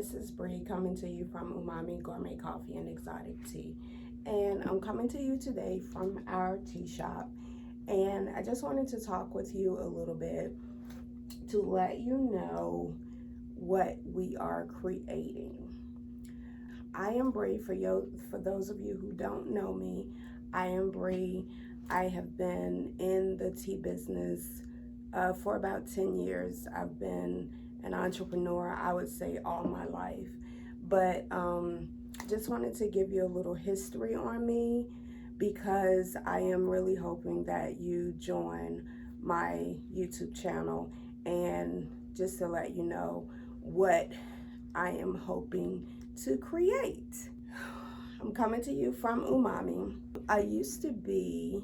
this is Bree coming to you from Umami Gourmet Coffee and Exotic Tea. And I'm coming to you today from our tea shop. And I just wanted to talk with you a little bit to let you know what we are creating. I am Bree. For those of you who don't know me, I am Bree. I have been in the tea business for about 10 years. I've been an entrepreneur, I would say, all my life. But just wanted to give you a little history on me because I am really hoping that you join my YouTube channel, and just to let you know what I am hoping to create. I'm coming to you from Umami. I used to be,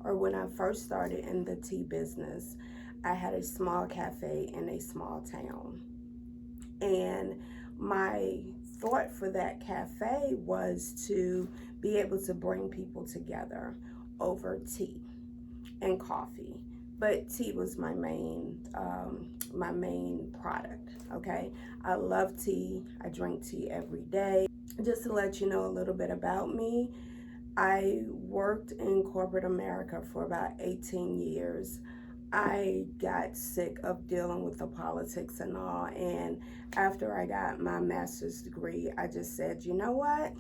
or when I first started in the tea business, I had a small cafe in a small town. And my thought for that cafe was to be able to bring people together over tea and coffee. But tea was my main product, okay? I love tea. I drink tea every day. Just to let you know a little bit about me, I worked in corporate America for about 18 years. I got sick of dealing with the politics and all, and after I got my master's degree, I just said, you know what?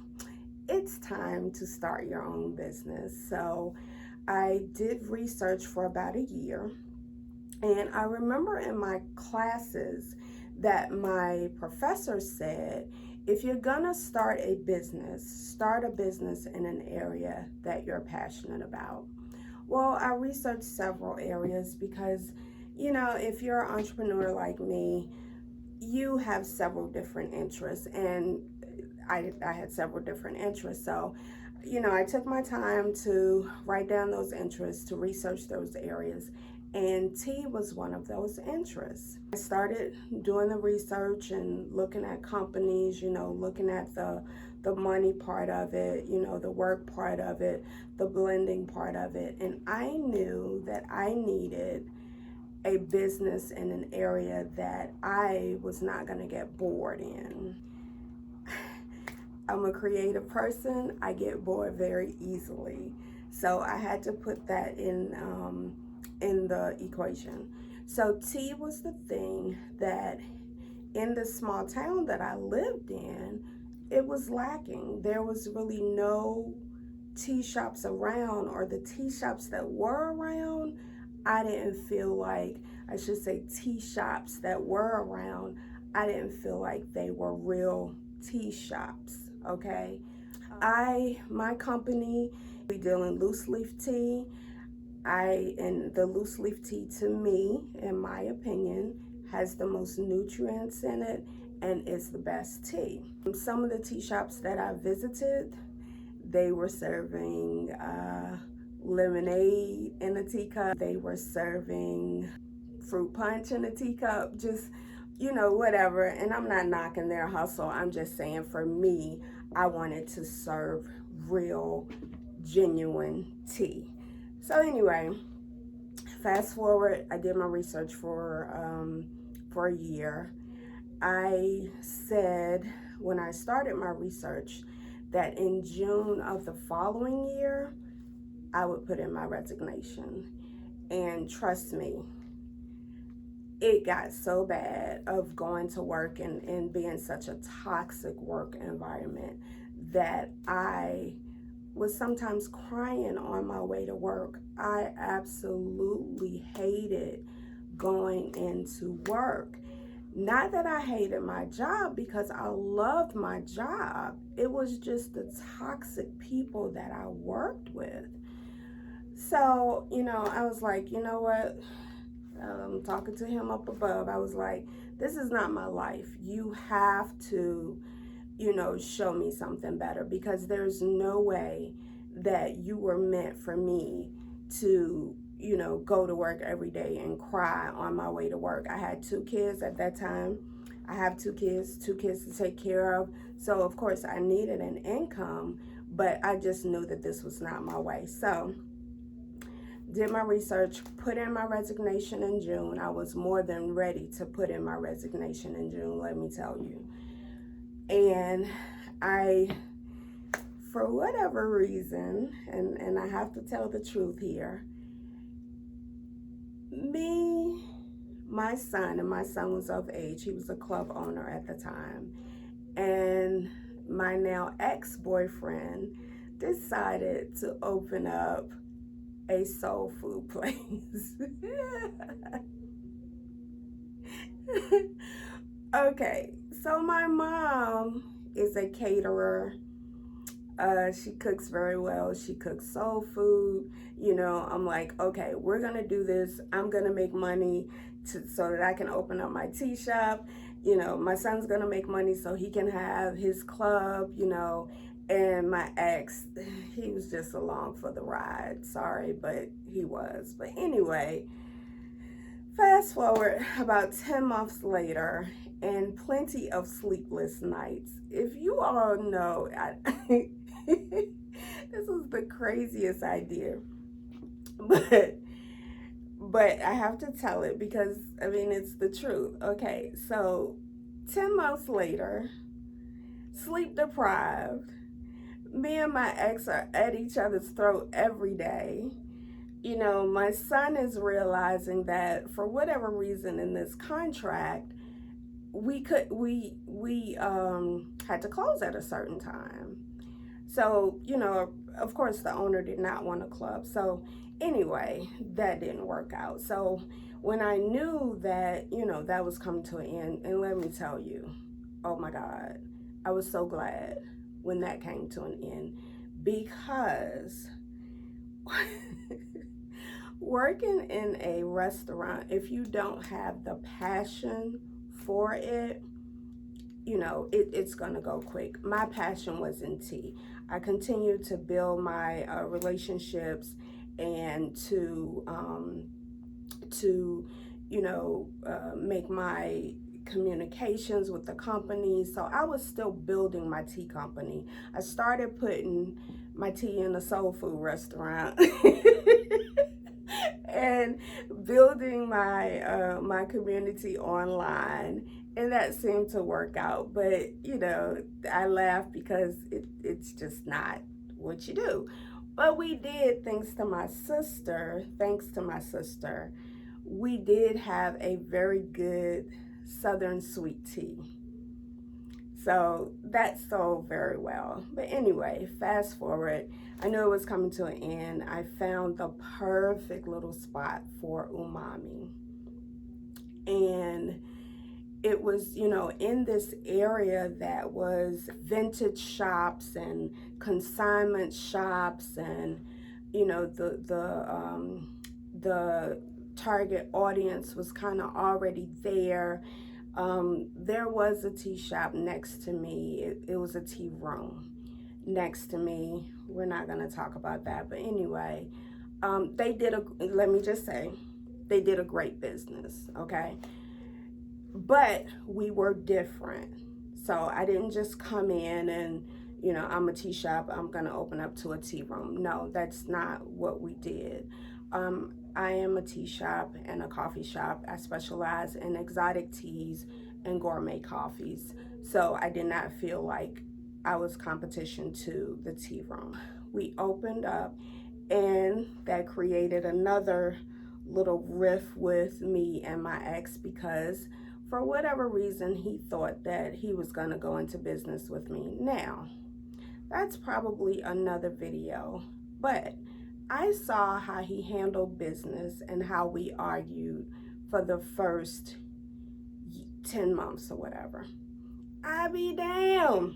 It's time to start your own business. So I did research for about a year, and I remember in my classes that my professor said, if you're gonna start a business in an area that you're passionate about. Well, I researched several areas because, you know, if you're an entrepreneur like me, you have several different interests, and I had several different interests. So, you know, I took my time to write down those interests, to research those areas, and tea was one of those interests. I started doing the research and looking at companies, you know, looking at the money part of it, you know, the work part of it, the blending part of it. And I knew that I needed a business in an area that I was not going to get bored in. I'm a creative person. I get bored very easily. So I had to put that in the equation. So tea was the thing that in the small town that I lived in, it was lacking. There was really no tea shops around, or the tea shops that were around, I didn't feel like, I should say tea shops that were around, I didn't feel like they were real tea shops, okay? My company, we deal in loose leaf tea. And the loose leaf tea, to me, in my opinion, has the most nutrients in it and is the best tea. Some of the tea shops that I visited, they were serving lemonade in a teacup. They were serving fruit punch in a teacup, just, you know, whatever. And I'm not knocking their hustle. I'm just saying, for me, I wanted to serve real, genuine tea. So anyway, fast forward, I did my research for a year. I said when I started my research that in June of the following year, I would put in my resignation. And trust me, it got so bad of going to work and being such a toxic work environment that I was sometimes crying on my way to work. I absolutely hated going into work. Not that I hated my job, because I loved my job. It was just the toxic people that I worked with. So, you know, I was like, you know what? I'm talking to him up above. I was like, this is not my life. You have to, you know, show me something better, because there's no way that you were meant for me to, you know, go to work every day and cry on my way to work. I had 2 kids at that time. I have 2 kids to take care of. So of course I needed an income, but I just knew that this was not my way. So did my research, put in my resignation in June. I was more than ready to put in my resignation in June, let me tell you. And I, for whatever reason, and I have to tell the truth here, my son, and my son was of age, he was a club owner at the time, and my now ex-boyfriend decided to open up a soul food place. Okay, so my mom is a caterer. She cooks very well. She cooks soul food. You know, I'm like, okay, we're gonna do this. I'm gonna make money so that I can open up my tea shop. You know, my son's gonna make money so he can have his club, you know. And my ex, he was just along for the ride. Sorry, but he was. But anyway, fast forward about 10 months later, and plenty of sleepless nights. If you all know, this was the craziest idea, but I have to tell it because I mean it's the truth. Okay, so 10 months later, sleep deprived, me and my ex are at each other's throat every day. You know, my son is realizing that for whatever reason in this contract, we had to close at a certain time. So, you know, of course the owner did not want a club. So anyway, that didn't work out. So when I knew that, you know, that was coming to an end, and let me tell you, oh my God, I was so glad when that came to an end, because working in a restaurant, if you don't have the passion for it, you know, it's gonna go quick. My passion was in tea. I continued to build my relationships and to you know, make my communications with the company. So I was still building my tea company. I started putting my tea in a soul food restaurant and building my my community online, and that seemed to work out. But you know, I laugh because it's just not what you do. But we did, thanks to my sister, we did have a very good southern sweet tea. So that sold very well. But anyway, fast forward, I knew it was coming to an end. I found the perfect little spot for Umami. And it was, you know, in this area that was vintage shops and consignment shops, and you know, the target audience was kind of already there. There was a tea shop next to me. It was a tea room next to me. We're not going to talk about that, but anyway, they did let me just say, they did a great business, okay? But we were different. So I didn't just come in and, you know, I'm a tea shop, I'm going to open up to a tea room. No, that's not what we did. I am a tea shop and a coffee shop. I specialize in exotic teas and gourmet coffees. So I did not feel like I was competition to the tea room. We opened up, and that created another little riff with me and my ex, because for whatever reason he thought that he was going to go into business with me. Now, that's probably another video, but I saw how he handled business and how we argued for the first 10 months or whatever. I be damned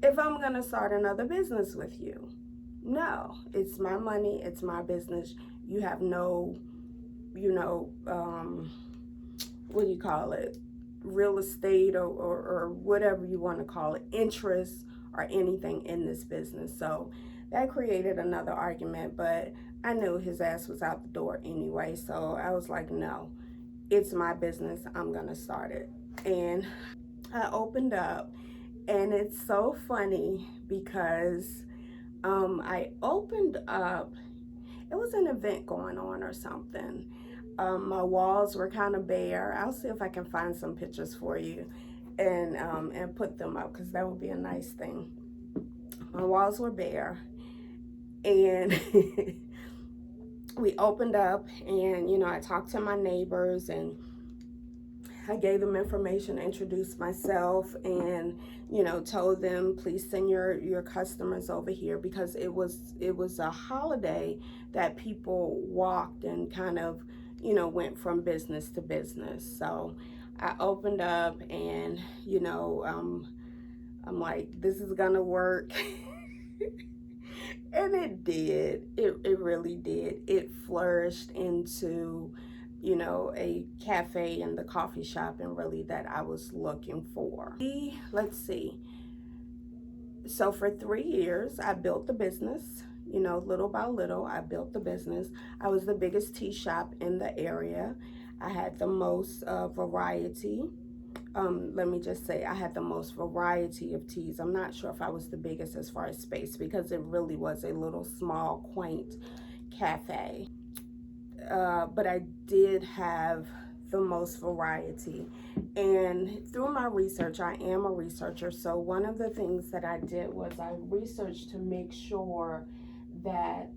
if I'm gonna start another business with you. No, it's my money, it's my business. You have no, you know, what do you call it? Real estate or whatever you want to call it, interest or anything in this business. So that created another argument, but I knew his ass was out the door anyway. So I was like, no, it's my business. I'm going to start it. And I opened up, and it's so funny because I opened up, it was an event going on or something. My walls were kind of bare. I'll see if I can find some pictures for you. and put them up, because that would be a nice thing. My walls were bare, and we opened up, and I talked to my neighbors, and I gave them information, introduced myself, and told them, please send your customers over here, because it was a holiday that people walked and kind of went from business to business. So I opened up, and I'm like, this is gonna work. And it did. It really did. It flourished into a cafe and the coffee shop, and really that I was looking for. Let's see. So for 3 years, I built the business. Little by little, I built the business. I was the biggest tea shop in the area. I had the most variety. Let me just say, I had the most variety of teas. I'm not sure if I was the biggest as far as space, because it really was a little small, quaint cafe. But I did have the most variety. And through my research, I am a researcher, so one of the things that I did was I researched to make sure that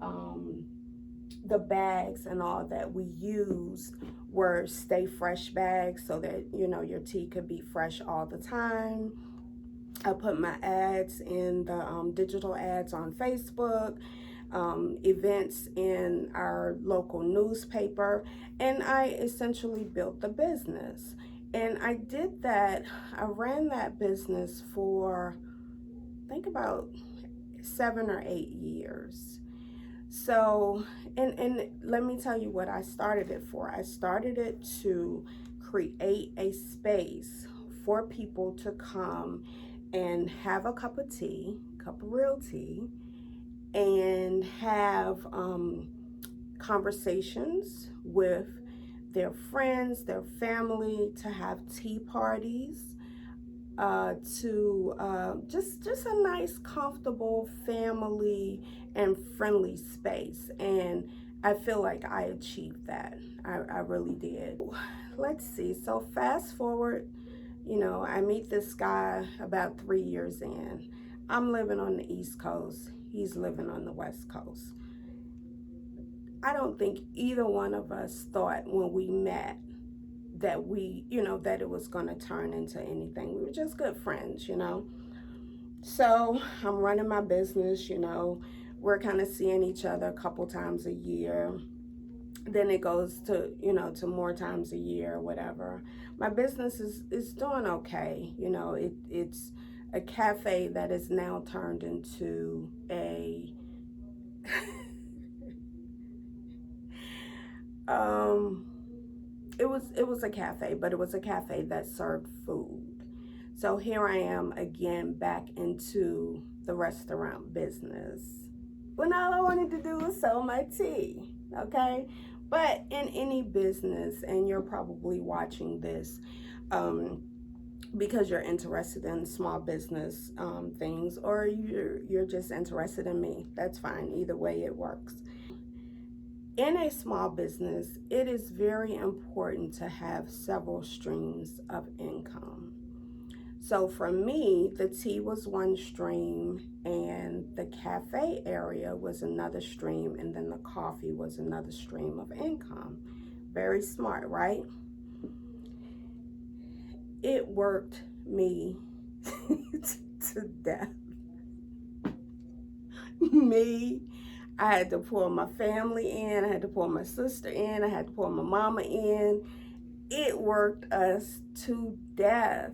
the bags and all that we used were stay fresh bags, so that your tea could be fresh all the time. I put my ads in the digital ads on Facebook, events in our local newspaper, and I essentially built the business. And I did that. I ran that business for, I think, about 7 or 8 years. So, and let me tell you what I started it for. I started it to create a space for people to come and have a cup of tea, cup of real tea, and have conversations with their friends, their family, to have tea parties, to just a nice, comfortable, family and friendly space. And I feel like I achieved that. I really did. Let's see. So fast forward, I meet this guy about 3 years in. I'm living on the East Coast. He's living on the West Coast. I don't think either one of us thought when we met that that it was going to turn into anything. We were just good friends. So I'm running my business. We're kind of seeing each other a couple times a year. Then it goes to to more times a year or whatever. My business is doing okay. It's a cafe that is now turned into a it was a cafe, but it was a cafe that served food. So here I am again, back into the restaurant business, when all I wanted to do was sell my tea. Okay, but in any business, and you're probably watching this because you're interested in small business things, or you're just interested in me, that's fine. Either way, it works. In a small business, it is very important to have several streams of income. So for me, the tea was one stream, and the cafe area was another stream, and then the coffee was another stream of income. Very smart, right? It worked me to death. Me, I had to pull my family in, I had to pull my sister in, I had to pull my mama in. It worked us to death.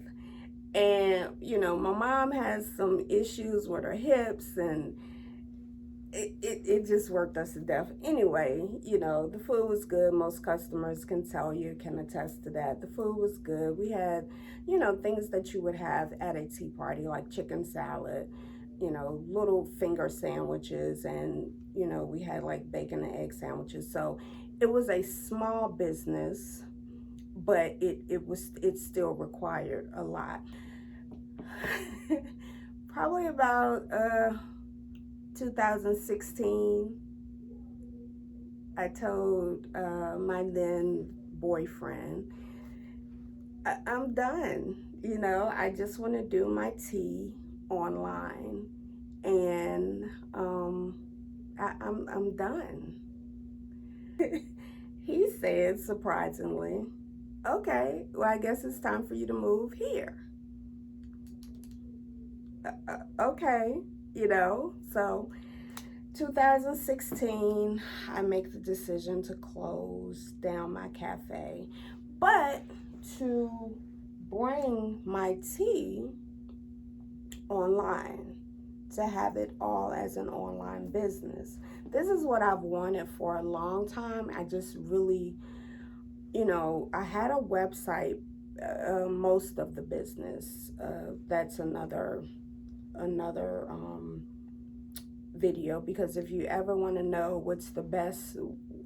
And my mom has some issues with her hips, and it just worked us to death. Anyway, the food was good. Most customers can tell you, can attest to that. The food was good. We had things that you would have at a tea party, like chicken salad, little finger sandwiches, and we had like bacon and egg sandwiches. So it was a small business, but it still required a lot. Probably about 2016, I told my then boyfriend, I'm done. You know, I just want to do my tea online, and I'm done. He said, surprisingly, okay, well, I guess it's time for you to move here. Okay, you know, so 2016, I make the decision to close down my cafe, but to bring my tea online, to have it all as an online business. This is what I've wanted for a long time. I just really, you know, I had a website, most of the business. That's another video, because if you ever want to know what's the best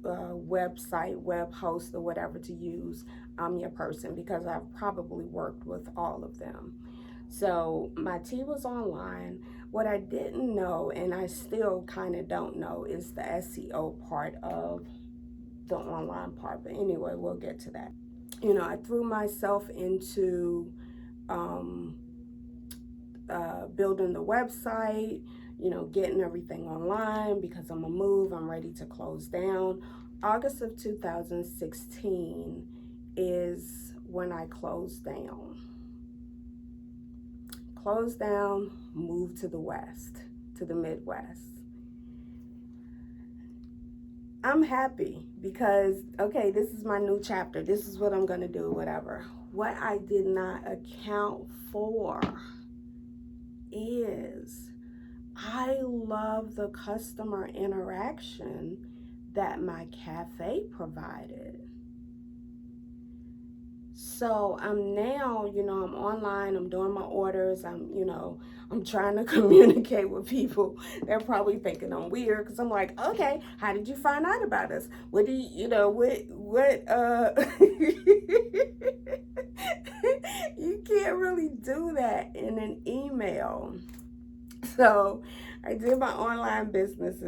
website, web host, or whatever to use, I'm your person, because I've probably worked with all of them. So my tea was online. What I didn't know, and I still kind of don't know, is the SEO part of the online part. But anyway, we'll get to that. You know, I threw myself into building the website, you know, getting everything online, because I'm gonna move, I'm ready to close down. August of 2016 is when I closed down. Closed down, moved to the West, to the Midwest. I'm happy because, okay, this is my new chapter. This is what I'm gonna do, whatever. What I did not account for is I love the customer interaction that my cafe provided. So I'm now, you know, I'm online, I'm doing my orders, I'm trying to communicate with people. They're probably thinking I'm weird, because I'm like, okay, how did you find out about us? What do you know, you can't really do that in an email. So I did my online business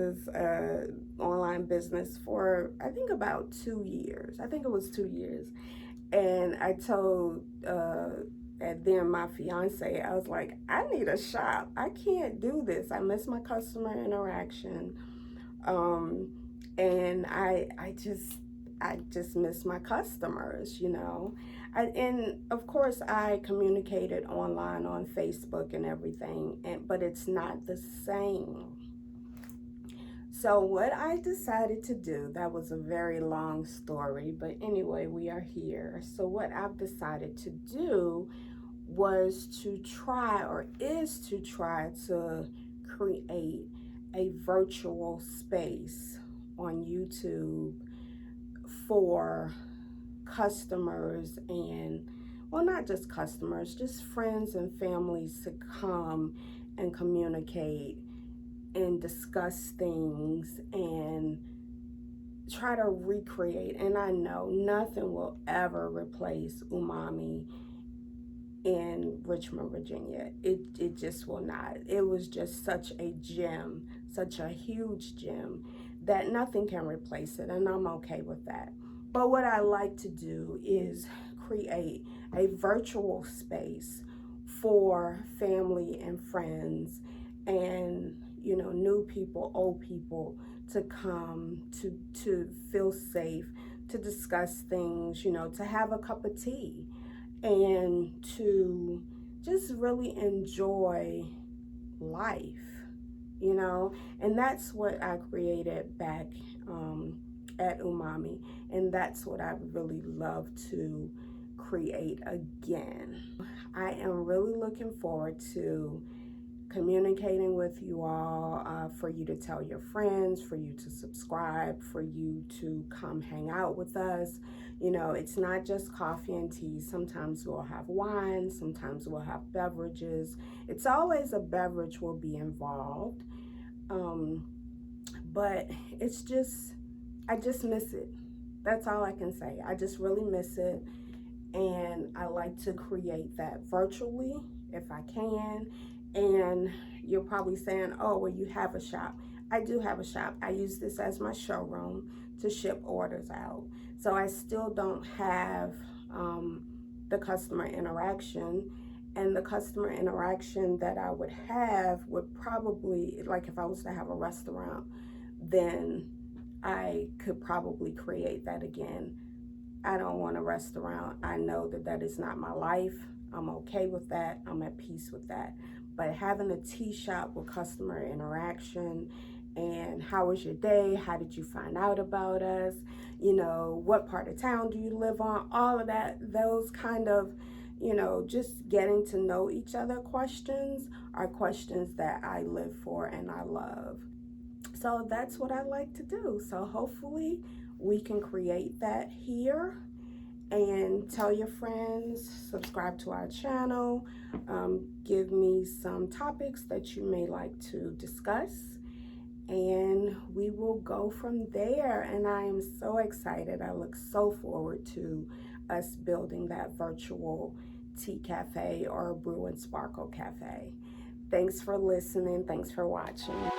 for, I think, about 2 years. I think it was 2 years. And I told and then my fiance, I was like, I need a shop. I can't do this. I miss my customer interaction. And I just miss my customers, you know. And of course I communicated online on Facebook and everything, but it's not the same. So what I decided to do, that was a very long story, but anyway, we are here. So what I've decided to do was to try, or is to try to create a virtual space on YouTube for customers, and, well, not just customers, just friends and families, to come and communicate and discuss things and try to recreate. And I know nothing will ever replace Umami in Richmond, Virginia. It just will not. It was just such a gem, such a huge gem, that nothing can replace it, and I'm okay with that. But what I like to do is create a virtual space for family and friends, and, you know, new people, old people, to come to feel safe, to discuss things, you know, to have a cup of tea, and to just really enjoy life, you know. And that's what I created back at Umami, and that's what I really love to create again. I am really looking forward to communicating with you all, for you to tell your friends, for you to subscribe, for you to come hang out with us. You know, it's not just coffee and tea. Sometimes we'll have wine, sometimes we'll have beverages. It's always a beverage will be involved. But it's just, I just miss it. That's all I can say. I just really miss it. And I like to create that virtually if I can. And you're probably saying, oh, well, you have a shop. I do have a shop. I use this as my showroom to ship orders out. So I still don't have the customer interaction. And the customer interaction that I would have would probably, like if I was to have a restaurant, then I could probably create that again. I don't want a restaurant. I know that that is not my life. I'm okay with that. I'm at peace with that. But having a tea shop with customer interaction and how was your day? How did you find out about us? You know, what part of town do you live on? All of that, those kind of, you know, just getting to know each other questions are questions that I live for and I love. So that's what I like to do. So hopefully we can create that here. And tell your friends, subscribe to our channel, give me some topics that you may like to discuss, and we will go from there. And I am so excited. I look so forward to us building that virtual tea cafe or brew and sparkle cafe. Thanks for listening. Thanks for watching.